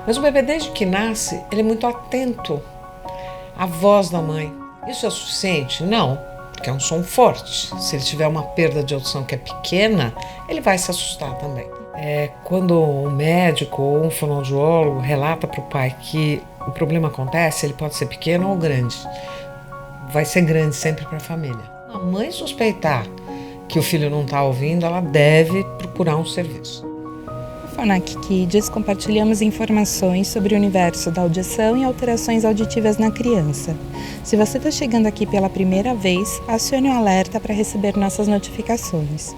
Mas o bebê, desde que nasce, ele é muito atento à voz da mãe. Isso é suficiente? Não, porque é um som forte. Se ele tiver uma perda de audição que é pequena, ele vai se assustar também. Quando um médico ou um fonoaudiólogo relata para o pai que o problema acontece, ele pode ser pequeno ou grande. Vai ser grande sempre para a família. A mãe suspeitar que o filho não está ouvindo, ela deve procurar um serviço. No Phonak Kids, compartilhamos informações sobre o universo da audição e alterações auditivas na criança. Se você está chegando aqui pela primeira vez, acione o alerta para receber nossas notificações.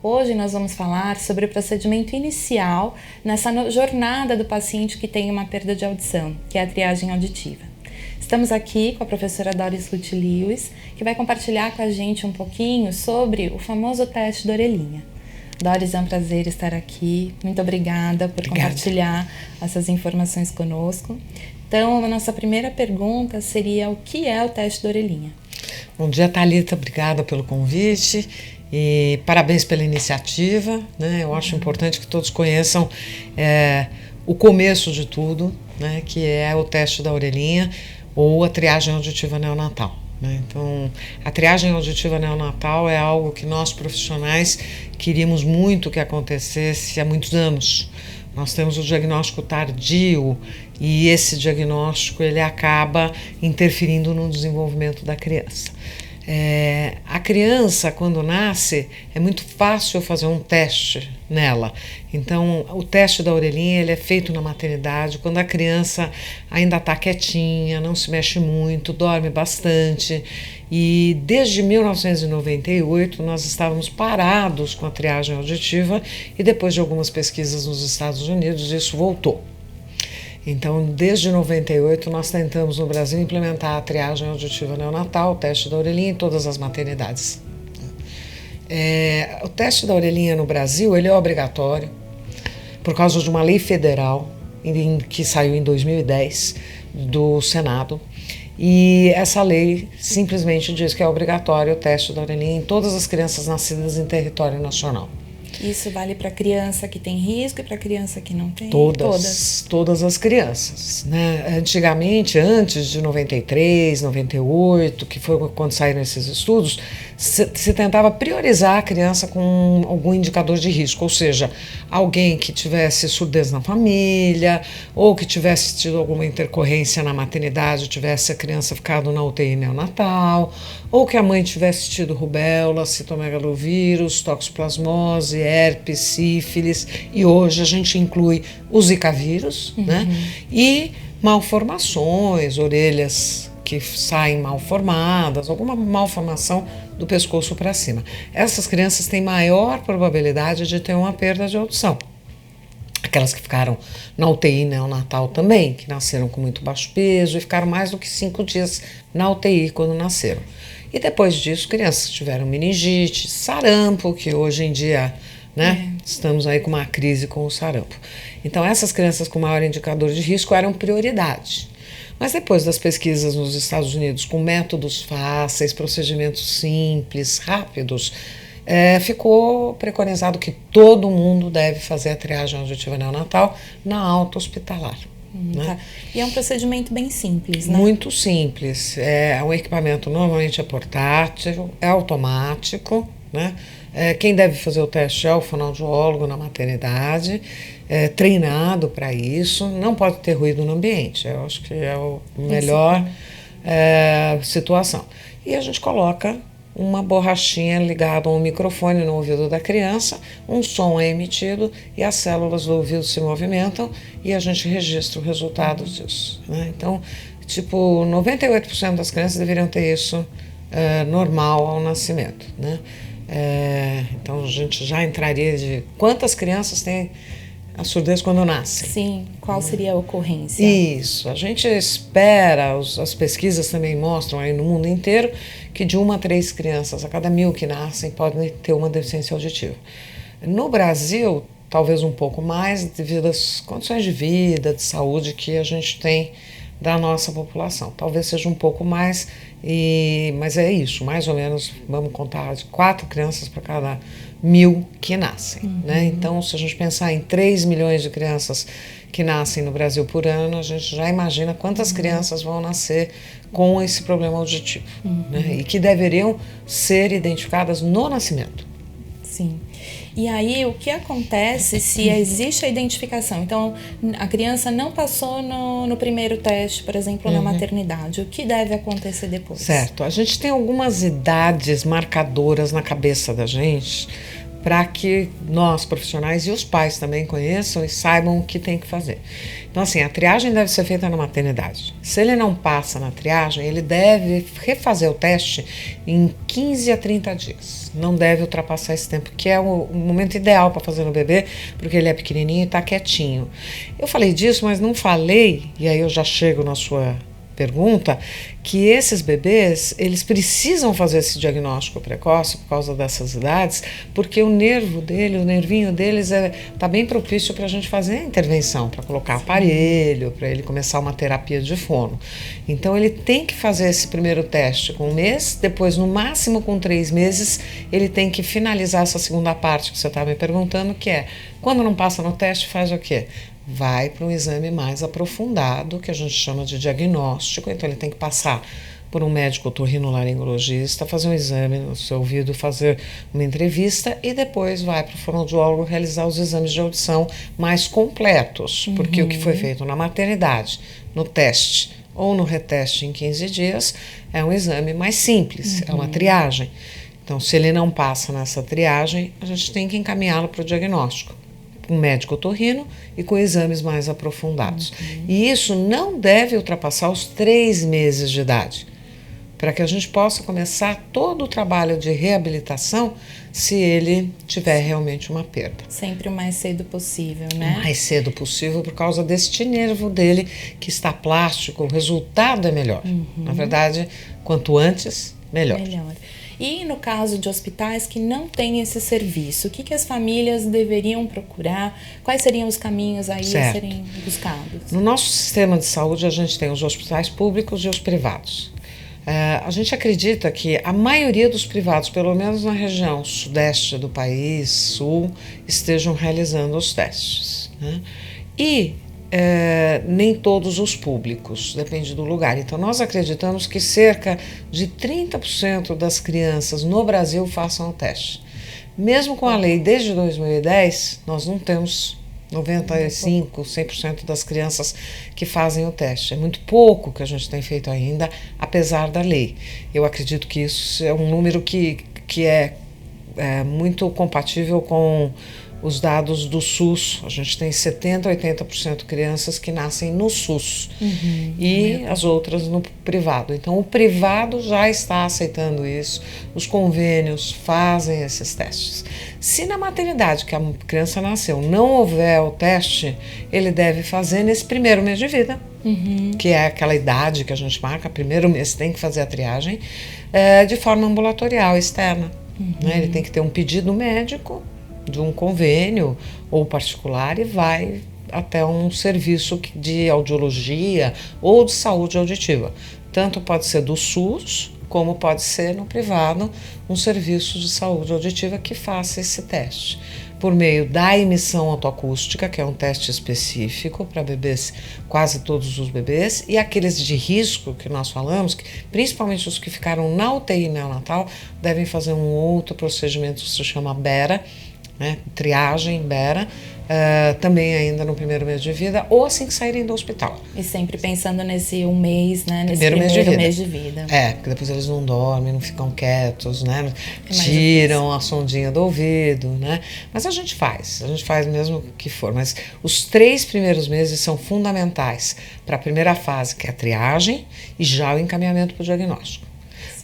Hoje nós vamos falar sobre o procedimento inicial nessa jornada do paciente que tem uma perda de audição, que é a triagem auditiva. Estamos aqui com a professora Doris Ruth Lewis, que vai compartilhar com a gente um pouquinho sobre o famoso teste da orelhinha. Doris, é um prazer estar aqui. Muito obrigada por compartilhar essas informações conosco. Então, a nossa primeira pergunta seria: o que é o teste da orelhinha? Bom dia, Thalita. Obrigada pelo convite e parabéns pela iniciativa, né? Eu acho importante que todos conheçam o começo de tudo, né? Que é o teste da orelhinha ou a triagem auditiva neonatal. Então, a triagem auditiva neonatal é algo que nós profissionais queríamos muito que acontecesse há muitos anos. Nós temos o diagnóstico tardio e esse diagnóstico ele acaba interferindo no desenvolvimento da criança. A criança, quando nasce, é muito fácil fazer um teste nela. Então, o teste da orelhinha ele é feito na maternidade, quando a criança ainda está quietinha, não se mexe muito, dorme bastante. E desde 1998 nós estávamos parados com a triagem auditiva e depois de algumas pesquisas nos Estados Unidos isso voltou. Então, desde 98, nós tentamos no Brasil implementar a triagem auditiva neonatal, o teste da orelhinha em todas as maternidades. O teste da orelhinha no Brasil ele é obrigatório por causa de uma lei federal que saiu em 2010 do Senado. E essa lei simplesmente diz que é obrigatório o teste da orelhinha em todas as crianças nascidas em território nacional. Isso vale para criança que tem risco e para criança que não tem? Todas as crianças, né? Antigamente, antes de 93, 98, que foi quando saíram esses estudos, se tentava priorizar a criança com algum indicador de risco, ou seja, alguém que tivesse surdez na família, ou que tivesse tido alguma intercorrência na maternidade, tivesse a criança ficado na UTI neonatal, ou que a mãe tivesse tido rubéola, citomegalovírus, toxoplasmose, herpes, sífilis, e hoje a gente inclui o zika vírus, né? E malformações, orelhas que saem mal formadas, alguma malformação do pescoço para cima. Essas crianças têm maior probabilidade de ter uma perda de audição. Aquelas que ficaram na UTI neonatal também, que nasceram com muito baixo peso e ficaram mais do que 5 dias na UTI quando nasceram. E depois disso, crianças que tiveram meningite, sarampo, que hoje em dia, né, estamos aí com uma crise com o sarampo. Então, essas crianças com maior indicador de risco eram prioridade. Mas depois das pesquisas nos Estados Unidos, com métodos fáceis, procedimentos simples, rápidos, ficou preconizado que todo mundo deve fazer a triagem auditiva neonatal na alta hospitalar. Né? Tá. E é um procedimento bem simples, né? Muito simples. Um equipamento normalmente é portátil, é automático, né? Quem deve fazer o teste é o fonoaudiólogo na maternidade, treinado para isso, não pode ter ruído no ambiente, eu acho que é a melhor situação. E a gente coloca uma borrachinha ligada a um microfone no ouvido da criança, um som é emitido e as células do ouvido se movimentam e a gente registra o resultado disso, né? Então, 98% das crianças deveriam ter isso normal ao nascimento, né? Então, a gente já entraria de quantas crianças têm a surdez quando nascem. Sim, qual seria a ocorrência? Isso, a gente espera, as pesquisas também mostram aí no mundo inteiro que de 1 a 3 crianças a cada 1000 que nascem podem ter uma deficiência auditiva. No Brasil, talvez um pouco mais devido às condições de vida, de saúde que a gente tem da nossa população. Talvez seja um pouco mais, mas é isso, mais ou menos, vamos contar de 4 crianças para cada 1.000 que nascem. Né? Então, se a gente pensar em 3 milhões de crianças que nascem no Brasil por ano, a gente já imagina quantas crianças vão nascer com esse problema auditivo, né? E que deveriam ser identificadas no nascimento. Sim. E aí, o que acontece se existe a identificação? Então, a criança não passou no primeiro teste, por exemplo, na maternidade. O que deve acontecer depois? Certo. A gente tem algumas idades marcadoras na cabeça da gente para que nós, profissionais, e os pais também conheçam e saibam o que tem que fazer. Então, assim, a triagem deve ser feita na maternidade. Se ele não passa na triagem, ele deve refazer o teste em 15 a 30 dias. Não deve ultrapassar esse tempo, que é o momento ideal para fazer no bebê, porque ele é pequenininho e está quietinho. Eu falei disso, mas não falei, e aí eu já chego na sua pergunta, que esses bebês, eles precisam fazer esse diagnóstico precoce por causa dessas idades, porque o nervo dele, o nervinho deles está bem propício para a gente fazer a intervenção, para colocar aparelho, para ele começar uma terapia de fono. Então ele tem que fazer esse primeiro teste com 1 mês, depois no máximo com 3 meses, ele tem que finalizar essa segunda parte que você estava me perguntando, que é, quando não passa no teste, faz o quê? Vai para um exame mais aprofundado, que a gente chama de diagnóstico. Então ele tem que passar por um médico otorrinolaringologista, fazer um exame no seu ouvido, fazer uma entrevista e depois vai para o fonoaudiólogo realizar os exames de audição mais completos, porque o que foi feito na maternidade, no teste ou no reteste em 15 dias, é um exame mais simples, é uma triagem. Então, se ele não passa nessa triagem, a gente tem que encaminhá-lo para o diagnóstico, com um médico otorrino e com exames mais aprofundados. E isso não deve ultrapassar os 3 meses de idade, para que a gente possa começar todo o trabalho de reabilitação se ele tiver realmente uma perda. Sempre o mais cedo possível, né? O mais cedo possível, por causa deste nervo dele que está plástico, o resultado é melhor. Na verdade, quanto antes, melhor. E no caso de hospitais que não têm esse serviço, o que as famílias deveriam procurar? Quais seriam os caminhos aí a serem buscados? No nosso sistema de saúde, a gente tem os hospitais públicos e os privados. A gente acredita que a maioria dos privados, pelo menos na região sudeste do país, sul, estejam realizando os testes, né? E nem todos os públicos, depende do lugar. Então, nós acreditamos que cerca de 30% das crianças no Brasil façam o teste. Mesmo com a lei desde 2010, nós não temos 95%, 100% das crianças que fazem o teste. É muito pouco que a gente tem feito ainda, apesar da lei. Eu acredito que isso é um número que é muito compatível com os dados do SUS. A gente tem 70%, 80% crianças que nascem no SUS e as outras no privado. Então, o privado já está aceitando isso, os convênios fazem esses testes. Se na maternidade que a criança nasceu não houver o teste, ele deve fazer nesse primeiro mês de vida, que é aquela idade que a gente marca, primeiro mês tem que fazer a triagem, de forma ambulatorial, externa. Né? Ele tem que ter um pedido médico, de um convênio ou particular, e vai até um serviço de audiologia ou de saúde auditiva. Tanto pode ser do SUS, como pode ser no privado, um serviço de saúde auditiva que faça esse teste. Por meio da emissão autoacústica, que é um teste específico para bebês, quase todos os bebês, e aqueles de risco que nós falamos, que, principalmente os que ficaram na UTI neonatal, devem fazer um outro procedimento que se chama BERA, né? Triagem, BERA, também ainda no primeiro mês de vida, ou assim que saírem do hospital. E sempre pensando nesse 1 mês, né? Nesse primeiro mês de vida. Porque depois eles não dormem, não ficam quietos, né? Tiram a sondinha do ouvido, né? Mas a gente faz mesmo que for. Mas os 3 primeiros meses são fundamentais para a primeira fase, que é a triagem, e já o encaminhamento para o diagnóstico.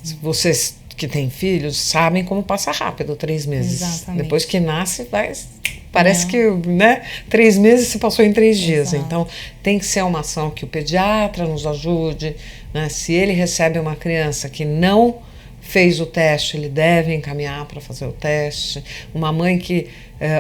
Se vocês que têm filhos sabem como passa rápido 3 meses. Exatamente. Depois que nasce, parece que, né, 3 meses se passou em 3 dias. Exato. Então, tem que ser uma ação que o pediatra nos ajude, né? Se ele recebe uma criança que não fez o teste, ele deve encaminhar para fazer o teste. Uma mãe que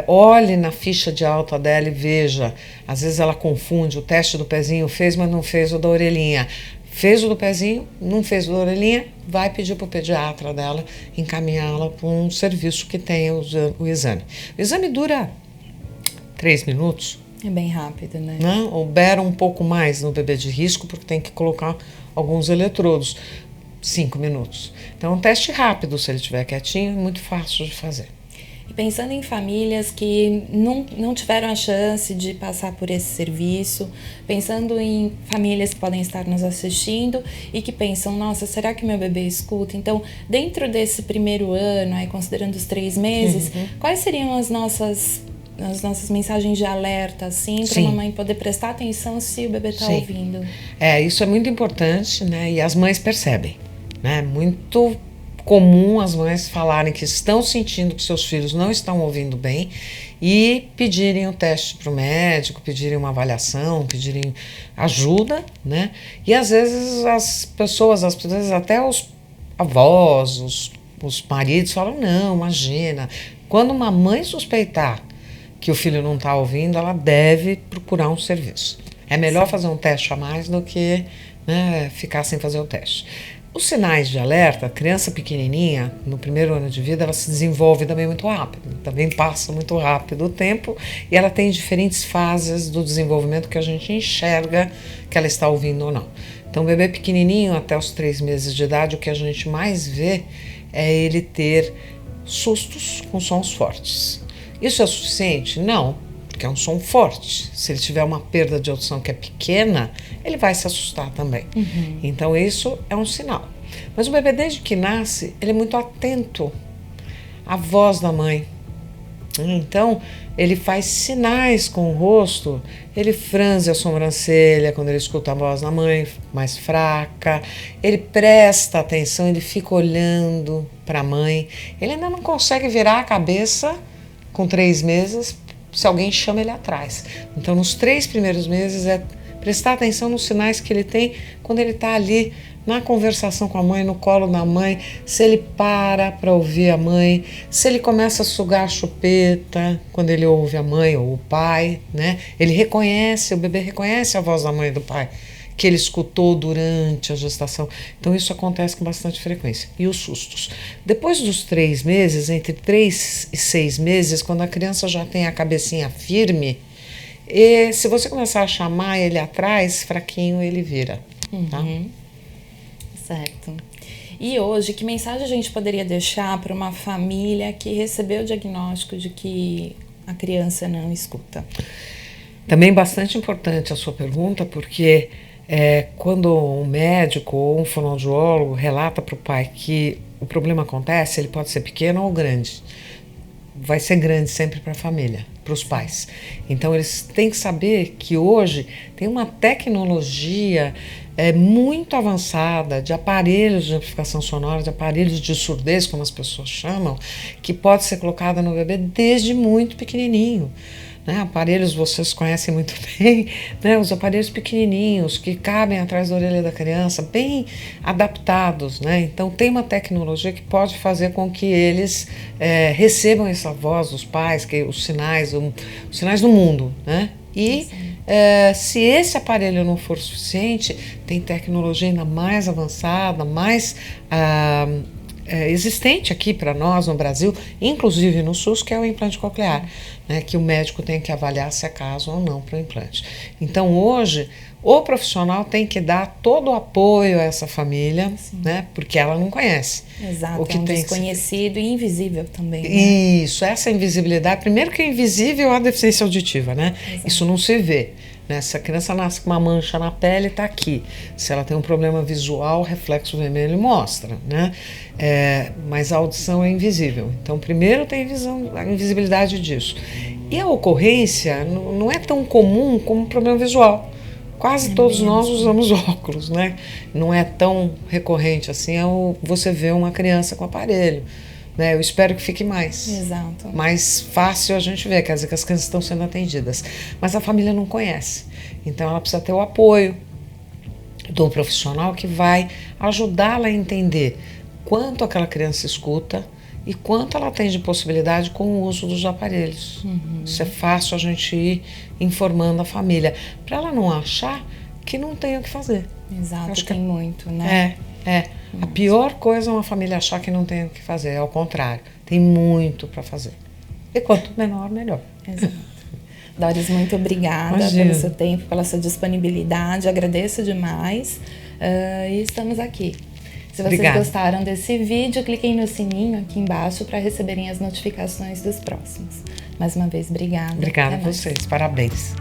olhe na ficha de alta dela e veja, às vezes ela confunde, o teste do pezinho fez, mas não fez o da orelhinha. Fez o do pezinho, não fez o da orelhinha, vai pedir para o pediatra dela encaminhá-la para um serviço que tenha o exame. O exame dura 3 minutos. É bem rápido, né? Ou beira um pouco mais no bebê de risco, porque tem que colocar alguns eletrodos. 5 minutos. Então, é um teste rápido, se ele estiver quietinho, é muito fácil de fazer. E pensando em famílias que não tiveram a chance de passar por esse serviço, pensando em famílias que podem estar nos assistindo e que pensam, nossa, será que meu bebê escuta? Então, dentro desse primeiro ano, aí considerando os 3 meses, quais seriam as nossas mensagens de alerta, assim, para a mamãe poder prestar atenção se o bebê está ouvindo? Isso é muito importante, né? E as mães percebem, né? Muito comum as mães falarem que estão sentindo que seus filhos não estão ouvindo bem e pedirem o teste para o médico, pedirem uma avaliação, pedirem ajuda, né? E às vezes as pessoas até os avós, os maridos falam, não, imagina. Quando uma mãe suspeitar que o filho não está ouvindo, ela deve procurar um serviço. É melhor fazer um teste a mais do que, né, ficar sem fazer o teste. Os sinais de alerta, a criança pequenininha, no primeiro ano de vida, ela se desenvolve também muito rápido, também passa muito rápido o tempo e ela tem diferentes fases do desenvolvimento que a gente enxerga que ela está ouvindo ou não. Então, o bebê pequenininho, até os 3 meses de idade, o que a gente mais vê é ele ter sustos com sons fortes. Isso é suficiente? Não, porque é um som forte. Se ele tiver uma perda de audição que é pequena, ele vai se assustar também. Então isso é um sinal. Mas o bebê, desde que nasce, ele é muito atento à voz da mãe. Então ele faz sinais com o rosto, ele franze a sobrancelha quando ele escuta a voz da mãe mais fraca, ele presta atenção, ele fica olhando para a mãe. Ele ainda não consegue virar a cabeça com 3 meses, se alguém chama ele atrás. Então, nos 3 primeiros meses é prestar atenção nos sinais que ele tem quando ele está ali na conversação com a mãe, no colo da mãe, se ele para ouvir a mãe, se ele começa a sugar a chupeta quando ele ouve a mãe ou o pai, né? O bebê reconhece a voz da mãe e do pai que ele escutou durante a gestação. Então isso acontece com bastante frequência. E os sustos. Depois dos 3 meses, entre 3 e 6 meses, quando a criança já tem a cabecinha firme, e se você começar a chamar ele atrás, fraquinho ele vira. Tá? Certo. E hoje, que mensagem a gente poderia deixar para uma família que recebeu o diagnóstico de que a criança não escuta? Também bastante importante a sua pergunta, porque quando um médico ou um fonoaudiólogo relata para o pai que o problema acontece, ele pode ser pequeno ou grande. Vai ser grande sempre para a família, para os pais. Então eles têm que saber que hoje tem uma tecnologia muito avançada de aparelhos de amplificação sonora, de aparelhos de surdez, como as pessoas chamam, que pode ser colocada no bebê desde muito pequenininho. Né? Aparelhos vocês conhecem muito bem, né? Os aparelhos pequenininhos que cabem atrás da orelha da criança, bem adaptados, né? Então tem uma tecnologia que pode fazer com que eles recebam essa voz dos pais, que os sinais do mundo, né? E se esse aparelho não for suficiente, tem tecnologia ainda mais avançada, mais existente aqui para nós no Brasil, inclusive no SUS, que é o implante coclear, né, que o médico tem que avaliar se é caso ou não para o implante. Então hoje o profissional tem que dar todo o apoio a essa família, né, porque ela não conhece. Exato, o que tem desconhecido e invisível também. Né? Isso, essa invisibilidade, primeiro que é invisível a deficiência auditiva, né? Exato. Isso não se vê. Né? Se a criança nasce com uma mancha na pele, está aqui. Se ela tem um problema visual, o reflexo vermelho mostra. Né? Mas a audição é invisível. Então, primeiro tem a invisibilidade disso. E a ocorrência não é tão comum como o problema visual. Quase todos nós usamos óculos, né? Não é tão recorrente assim você vê uma criança com aparelho. Né, eu espero que fique mais. Exato. Mais fácil a gente ver, quer dizer que as crianças estão sendo atendidas. Mas a família não conhece. Então ela precisa ter o apoio do profissional que vai ajudá-la a entender quanto aquela criança escuta e quanto ela tem de possibilidade com o uso dos aparelhos. Isso é fácil a gente ir informando a família, para ela não achar que não tem o que fazer. Exato, Acho tem muito, né? A pior coisa é uma família achar que não tem o que fazer, é ao contrário, tem muito para fazer. E quanto menor, melhor. Exato. Doris, muito obrigada pelo seu tempo, pela sua disponibilidade, agradeço demais e estamos aqui. Se vocês gostaram desse vídeo, cliquem no sininho aqui embaixo para receberem as notificações dos próximos. Mais uma vez, obrigada. Obrigada a vocês, parabéns.